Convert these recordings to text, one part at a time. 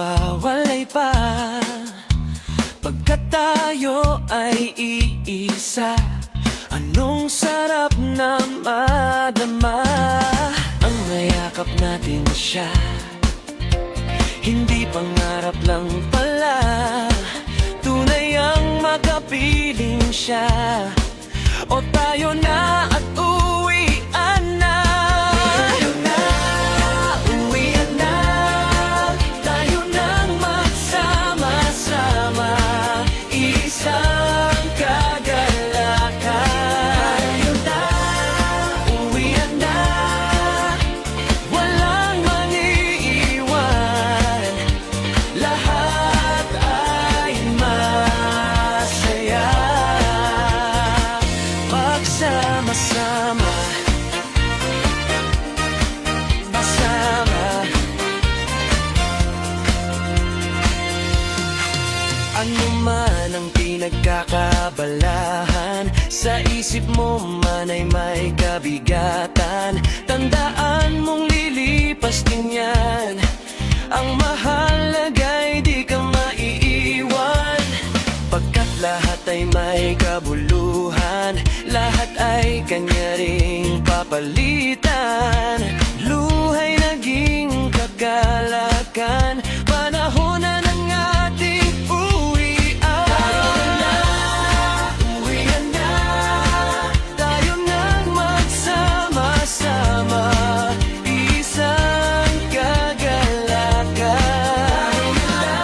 mawawalay pa, pagkat tayo ay iisa. Anong sarap na madama ang mayakap natin siya. Hindi pangarap lang pala, tunay ang makapiling siya. O tayo na at uwian na. Tayo na, uwian na. Tayo nang magsama-sama, isang kagalakan. Tayo na, uwian na. Walang mag-iiwan, lahat ay masaya. Magsama-sama, masama. Ano man ang pinagkakabalahan, sa isip mo man ay may kabigatan. Tandaan mong lilipas din yan, ang mahalaga'y di ka maiiwan. Pagkat lahat ay may kabuluhan, lahat ay kanya ring papalitan. Luhay naging kagalakan, panahon na ng ating uwian. Tayo na, uwian na. Tayo nang magsama-sama, isang kagalakan. Tayo na,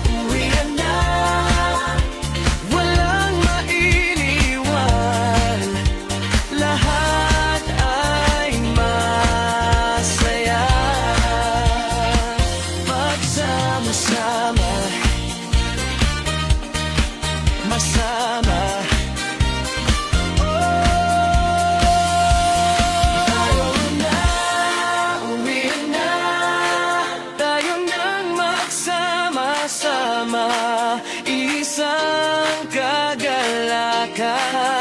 uwian na. Walang mailiwan, lahat ay masaya. Magsama-sama, masama. Tayo na, uwian na. Tayo nang magsama-sama, isang kagalakan.